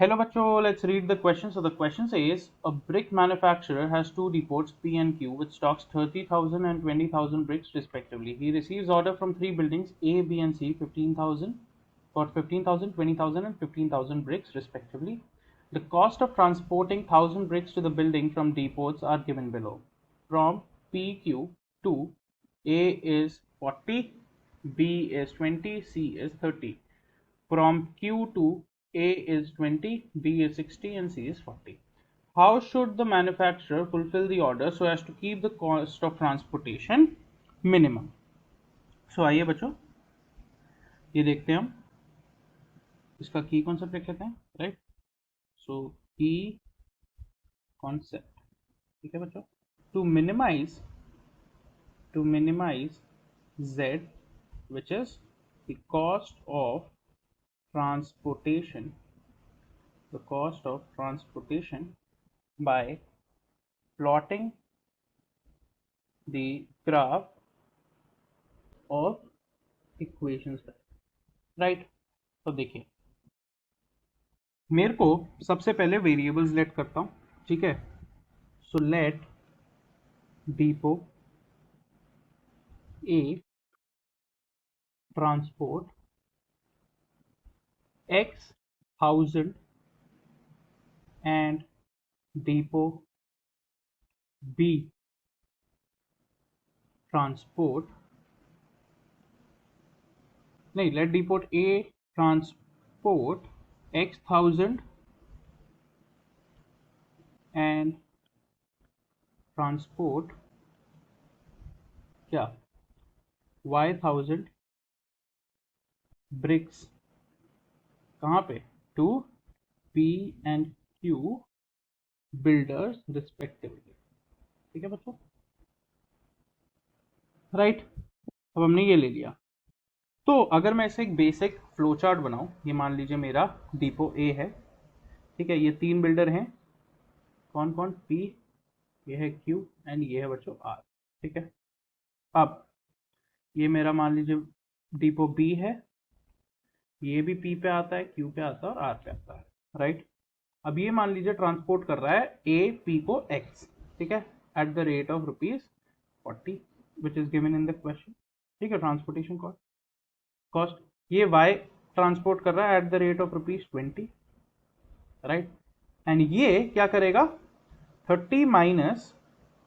Hello bachcho, let's read the question. So the question says a brick manufacturer has two depots P and Q which stocks 30,000 and 20,000 bricks respectively. He receives order from three buildings A, B and C 15,000 for 15,000, 20,000 and 15,000 bricks respectively. The cost of transporting 1,000 bricks to the building from depots are given below. From PQ to A is 40, B is 20, C is 30. From Q to A is 20, B is 60 and C is 40. How should the manufacturer fulfill the order so as to keep the cost of transportation minimum? So आइए बच्चों ये देखते हैं हम इसका की concept लिख लेते हैं राइट. सो की कॉन्सेप्ट ठीक है बच्चों. To minimize z which is the cost of transportation by plotting the graph of equations right. तो देखिए मेरे को सबसे पहले वेरिएबल्स लेट करता हूं. ठीक है. So let depot A transport x 1000 and depot B transport नहीं let depot A transport x 1000 and transport क्या y 1000 bricks कहाँ पे to P and Q builders respectively. ठीक है बच्चों राइट. अब हमने ये ले लिया. तो अगर मैं इसे एक बेसिक फ्लो चार्ट बनाऊं, ये मान लीजिए मेरा डिपो ए है. ठीक है. ये तीन बिल्डर हैं. कौन कौन? पी, ये है क्यू एंड ये है बच्चों आर. ठीक है. अब ये मेरा मान लीजिए डिपो बी है. ये भी पी पे आता है, क्यू पे आता है और आर पे आता है. राइट. अब ये मान लीजिए ट्रांसपोर्ट कर रहा है ए पी को एक्स. ठीक है. At the rate of ₹40 which is given in the question. ठीक है. ट्रांसपोर्टेशन कॉस्ट ये वाई ट्रांसपोर्ट कर रहा है at the rate of ₹20. Right. And ये क्या करेगा 30 minus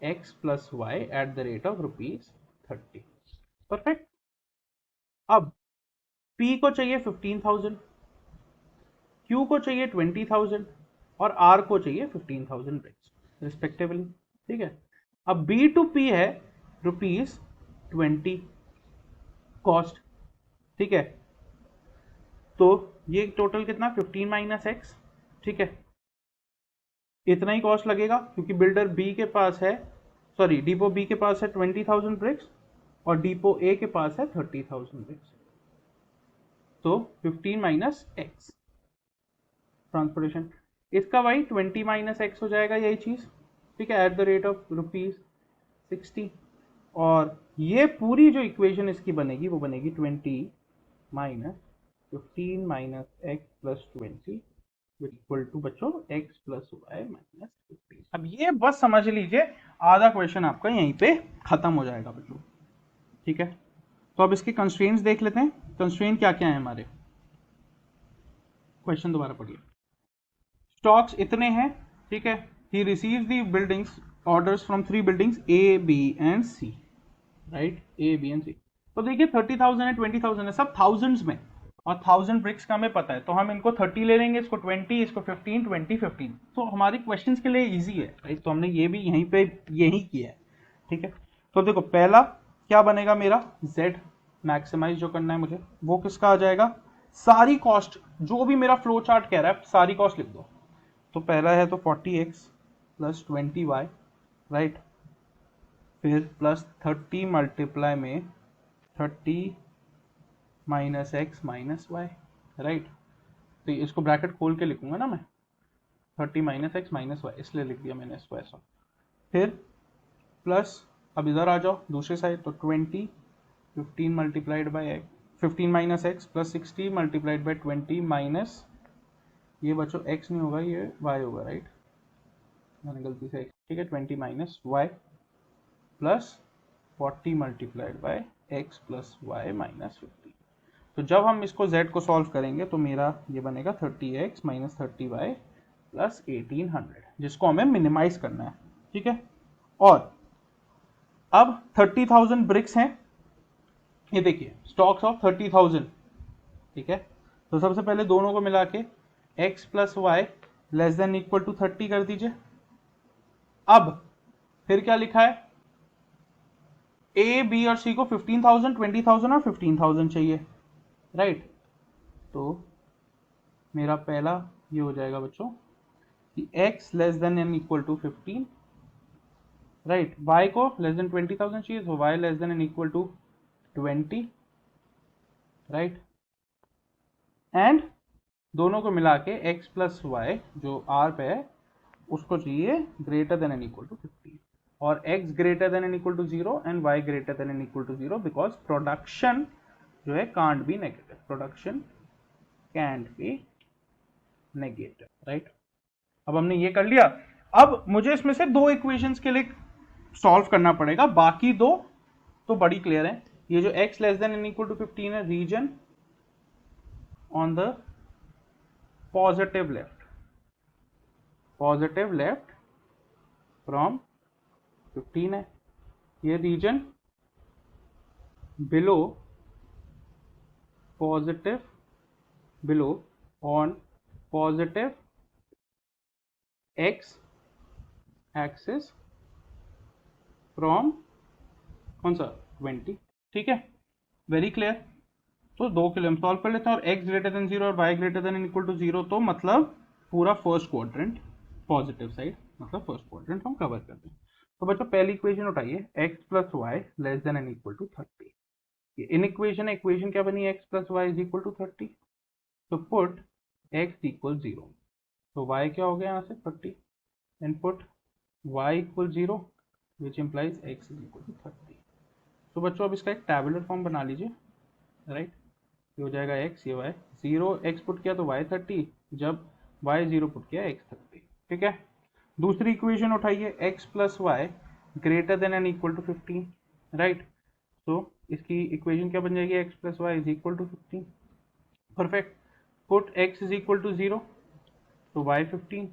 x plus y at the rate of ₹30. Perfect. अब P को चाहिए 15,000, Q को चाहिए 20,000 और R को चाहिए 15,000 ब्रिक्स रिस्पेक्टिवली. ठीक है. अब B टू P है ₹20 कॉस्ट. ठीक है. तो ये टोटल कितना 15 माइनस एक्स. ठीक है. इतना ही कॉस्ट लगेगा क्योंकि बिल्डर बी के पास है, सॉरी डिपो बी के पास है 20,000 ब्रिक्स और डिपो ए के पास है 30,000 ब्रिक्स. तो 15 माइनस एक्स ट्रांसपोर्टेशन. इसका भाई 20 माइनस एक्स हो जाएगा यही चीज. ठीक है. At the rate of ₹60. और ये पूरी जो इक्वेशन इसकी बनेगी वो बनेगी 20 minus 15 minus x plus 20 equal to बच्चों x प्लस वाई माइनस 15. अब ये बस समझ लीजिए आधा क्वेश्चन आपका यहीं पे खत्म हो जाएगा बच्चों. ठीक है. तो अब इसके कंस्ट्रेंट्स देख लेते हैं. कंस्ट्रेंट क्या क्या है हमारे. क्वेश्चन दोबारा पढ़िए. स्टॉक्स इतने हैं. ठीक है. He receives the buildings orders from three buildings A B and C. Right. A B and C. तो देखिए 30,000 है 20,000 है सब थाउजेंड्स में और 1000 ब्रिक्स का हमें पता है तो हम इनको 30 ले लेंगे, इसको 20, इसको 15, 20, 15. तो हमारी क्वेश्चन के लिए इजी है राइट. तो हमने ये भी यहीं पे यही किया है. ठीक है. तो देखो पहला क्या बनेगा मेरा z मैक्सिमाइज जो करना है मुझे वो किसका आ जाएगा. सारी कॉस्ट जो भी मेरा फ्लो चार्ट कह रहा है सारी कॉस्ट लिख दो. तो पहला है तो 40x प्लस 20y राइट. फिर प्लस 30 मल्टीप्लाई में 30 minus x minus y. Right. तो इसको ब्रैकेट खोल के लिखूंगा ना मैं 30 माइनस एक्स माइनस वाई इसलिए लिख दिया मैंने इसको ऐसा. फिर प्लस अब इधर आ जाओ दूसरे साइड तो 20 15 multiplied by x 15 minus x plus 60 multiplied by 20 minus ये बच्चों x नहीं होगा, ये y होगा, राइट, मैंने गलती से, ठीक है, 20 minus y plus 40 multiplied by x plus y minus 50। तो जब हम इसको z को सॉल्व करेंगे तो मेरा ये बनेगा 30x माइनस 30y प्लस 1800, जिसको हमें मिनिमाइज करना है, ठीक है। और अब 30,000 ब्रिक्स हैं, ये देखिए स्टॉक्स ऑफ 30,000, ठीक है। तो सबसे पहले दोनों को मिला के x plus y less than equal to 30 कर दीजिए। अब फिर क्या लिखा है, ए बी और सी को 15,000, 20,000 और 15,000 चाहिए, राइट। तो मेरा पहला ये हो जाएगा बच्चों कि x less than and equal to 15, right, y को लेस देन 20,000 चाहिए, तो y less than and equal to 20, right, and दोनों को मिला के x प्लस वाई जो r पे है उसको चाहिए greater than and equal to 15, और x greater than and equal to 0 and y greater than and equal to 0, because production जो है can't be negative, production cantt B negative, right. अब हमने ये कर लिया। अब मुझे इसमें से दो इक्वेशंस के लिए सॉल्व करना पड़ेगा, बाकी दो तो बड़ी क्लियर है। ये जो x less than and equal to 15 है, region on the positive left from 15 है। ये region below on positive x axis from कौन सा 20, ठीक है, वेरी क्लियर। तो दो के लिए हम सॉल्व कर लेते हैं, और x ग्रेटर देन 0 और y greater than equal to 0, तो मतलब पूरा फर्स्ट क्वाड्रेंट पॉजिटिव साइड, मतलब फर्स्ट क्वाड्रेंट हम कवर करते हैं। तो बच्चों पहली इक्वेशन उठाइए, x plus y less than and equal to 30। इन इक्वेशन क्या बनी, x plus y is equal to 30, तो पुट x इक्वल 0, तो y क्या हो गया यहाँ से 30, and put y equal 0 which implies x is equal to 30। तो बच्चों अब इसका एक टैबुलर फॉर्म बना लीजिए, राइट। ये हो जाएगा x, ये y, 0 x पुट किया तो y 30, जब y 0 पुट किया x 30, ठीक है। दूसरी इक्वेशन उठाइए, x plus y greater than and equal to 15, right. तो इसकी इक्वेशन क्या बन जाएगी, x plus y is equal to 15, perfect. Put x is equal to 0, तो y 15,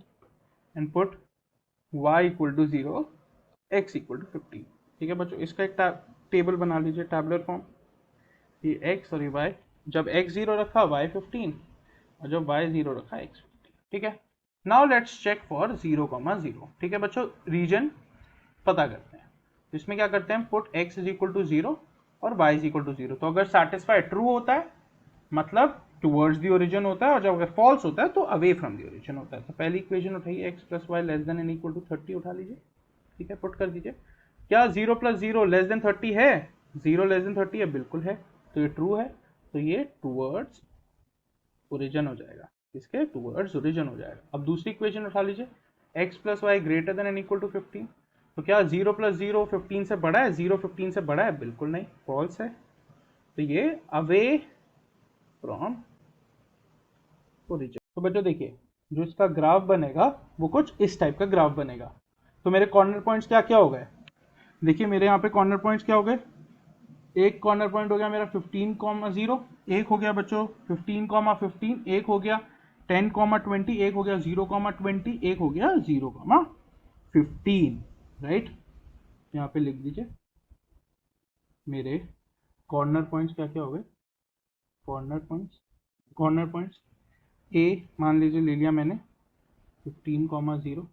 and put y equal to 0, x equal to 15, ठीक है बच्चों। इसका एक टेबल बना लीजिए, टैबुलर फॉर्म, ये x और ये y, जब x 0 रखा y 15, और जब y 0 रखा x 15, ठीक है। नाउ लेट्स चेक फॉर 0,0, ठीक है बच्चों, रीजन पता करते हैं। तो इसमें क्या करते हैं, put x is equal to 0 और y इज इक्वल टू 0, तो अगर सेटिस्फाई ट्रू होता है मतलब टुवर्ड्स द ओरिजिन होता है, और जब अगर फॉल्स होता है तो अवे फ्रॉम द ओरिजिन होता है। तो पहली इक्वेशन उठाइए, x plus y less than and equal to 30 उठा लीजिए, ठीक है, पुट कर दीजिए। क्या 0 प्लस 0 लेस देन 30 है, 0 लेस देन 30 है, बिल्कुल है, तो ये ट्रू है, तो ये टुवर्ड्स ओरिजिन हो जाएगा, इसके टुवर्ड्स ओरिजिन हो जाएगा। अब दूसरी इक्वेशन उठा लीजिए, x plus y greater than and equal to 15, तो क्या 0 प्लस 0 15 से बड़ा है, 0 15 से बड़ा है, बिल्कुल नहीं, फॉल्स है, तो ये अवे फ्रॉम ओरिजिन। तो बच्चों देखिए, जो इसका ग्राफ बनेगा वो कुछ इस टाइप का ग्राफ बनेगा। तो मेरे कॉर्नर पॉइंट्स क्या क्या हो गए, देखिए मेरे यहाँ पे कॉर्नर पॉइंट्स क्या हो गए, एक कॉर्नर पॉइंट हो गया मेरा 15,0, एक हो गया बच्चों 15,15, एक हो गया 10,20, एक हो गया 0,20, एक हो गया 0,15, राइट। यहाँ पे लिख दीजिए मेरे कॉर्नर पॉइंट्स क्या क्या हो गए, कॉर्नर पॉइंट्स ए मान लीजिए ले लिया मैंने 15,0,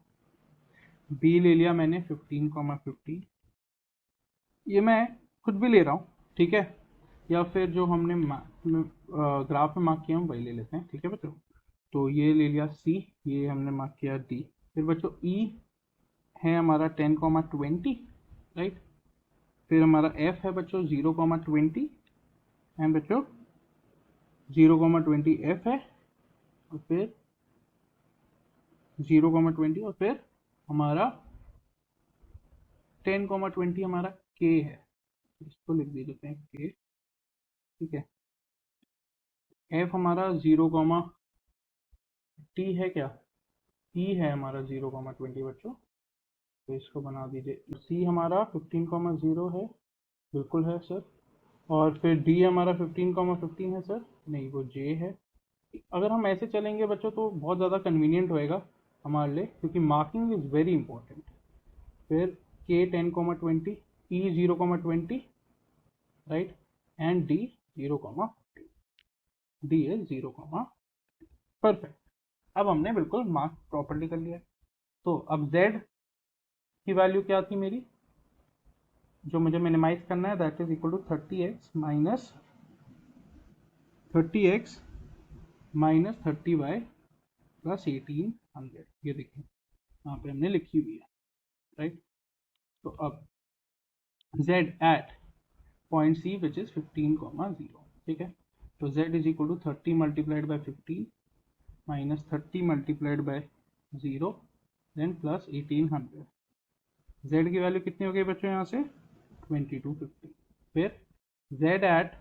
बी ले लिया मैंने 15,15, ये मैं खुद भी ले रहा हूँ, ठीक है, या फिर जो हमने ग्राफ में मार्क किया हम वही ले लेते हैं, ठीक है बच्चों। तो ये ले लिया सी, ये हमने मार्क किया डी, फिर बच्चों ई है हमारा 10,20, राइट। फिर हमारा एफ है बच्चों 0,20, एंड बच्चों 0,20 एफ है, और फिर 0,20, और फिर हमारा 10,20 हमारा के है, इसको लिख दीजिए हैं के, ठीक है। एफ हमारा टी है क्या, ई है हमारा 0,20 बच्चों, तो इसको बना दीजिए। सी हमारा 15,0 है, बिल्कुल है सर। और फिर डी हमारा 15,15 है सर, नहीं वो जे है। अगर हम ऐसे चलेंगे बच्चों तो बहुत ज़्यादा कन्वीनियंट होएगा हमारे लिए, क्योंकि मार्किंग इज़ वेरी इंपॉर्टेंट। फिर के 10,20, ई 0,20, right, and D 0,15, D is 0, perfect. अब हमने बिल्कुल मार्क प्रॉपर्ली कर लिया। तो अब z की वैल्यू क्या थी मेरी, जो मुझे मिनिमाइज करना है, that is equal to 30x minus 30y plus 1800। ये देखिए यहाँ पे हमने लिखी हुई है, राइट। तो अब z at point c which is 15,0, ठीक है। तो z is equal to 30 multiplied by 15 minus 30 multiplied by 0 then plus 1800। z की वैल्यू कितनी हो गई बच्चों यहाँ से 2250। फिर z at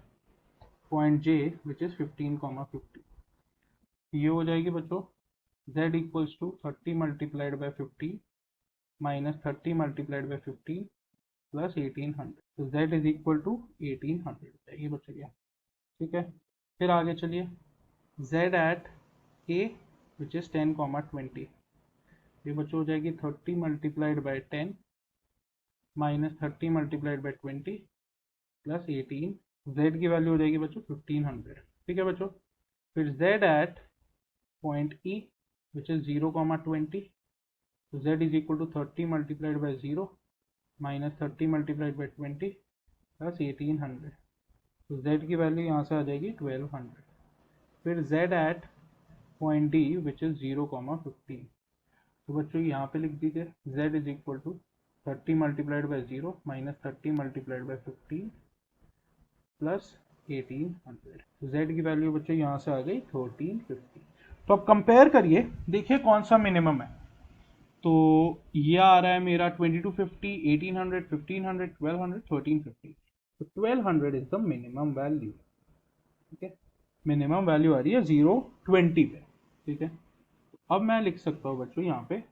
point j which is 15,50, ये हो जाएगी बच्चों z equals to 30 multiplied by 15 minus 30 multiplied by 15 plus 1800। तो z इज इक्वल टू 1800 चाहिए बच्चों क्या, ठीक है। फिर आगे चलिए, z at k which is 10,20, ये बच्चों हो जाएगी 30 multiplied by 10 minus 30 multiplied by 20 plus 18। z की वैल्यू हो जाएगी बच्चों 1500, ठीक है बच्चों। फिर z at point e which is 0,20, तो z is equal to 30 multiplied by 0 minus 30 multiplied by 20 plus 1800। तो z की वैल्यू यहाँ से आ जाएगी 1200। फिर z at point d which is 0,15, तो बच्चों यहाँ पे लिख दीजिए z is equal to 30 multiplied by 0 minus 30 multiplied by 15 plus 1800। तो z की वैल्यू बच्चों यहाँ से आ गई 1350। तो अब कंपेयर करिए, देखिए कौन सा मिनिमम है। तो ये आ रहा है मेरा 2250, 1800, 1500, 1200, 1350। तो 1200 इज द मिनिमम वैल्यू, ठीक है। मिनिमम वैल्यू आ रही है 0,20 पे, ठीक है। अब मैं लिख सकता हूँ बच्चों यहाँ पे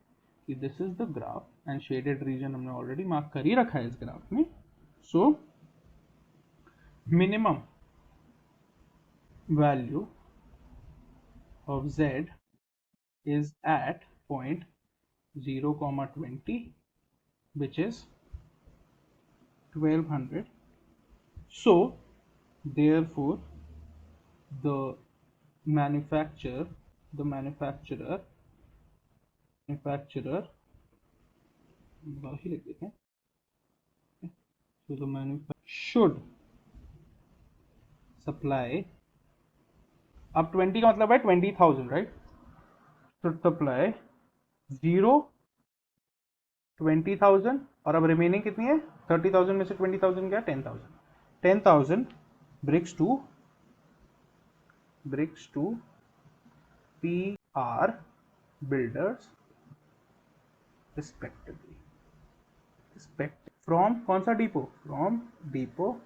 कि this is the graph and shaded region हमने ऑलरेडी मार्क कर ही रखा है इस ग्राफ में। So minimum value of z is at point 0,20 which is 1200. So therefore the manufacturer ही लिख देते हैं, so the manufacturer should supply, अब 20 का मतलब है 20,000, राइट। should supply 20,000 और अब रिमेनिंग कितनी है 30,000 में से 20,000 क्या 10,000 bricks to PR builders respectively from कौन सा depot, from depot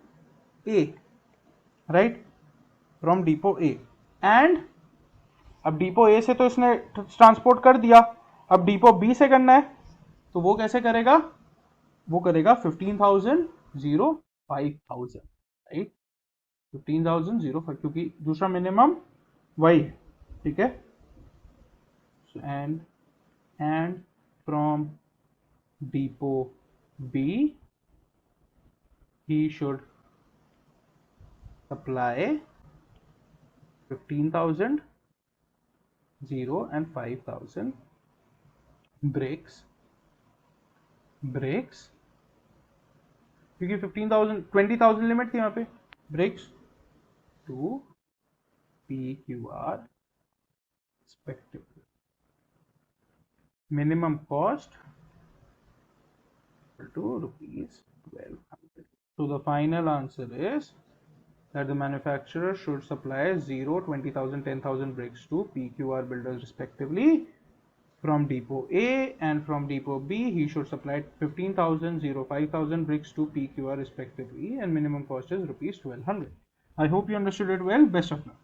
A, right, from depot A। And अब डिपो A से तो इसने ट्रांसपोर्ट कर दिया, अब डिपो B से करना है, तो वो कैसे करेगा, वो करेगा 15,000 5,000, राइट, 15,000 5, क्योंकि दूसरा मिनिमम वही है, ठीक है। And from depot B he should supply 15,000 and 5,000 bricks, क्योंकि 15,000 20,000 लिमिट थी यहाँ पे, bricks to PQR respectively. Minimum cost to ₹1,200. So the final answer is that the manufacturer should supply 0, 20,000, 10,000 bricks to PQR builders respectively from depot A, and from depot B he should supply 15,000, 5,000 bricks to PQR respectively, and minimum cost is ₹1,200. I hope you understood it well. Best of luck.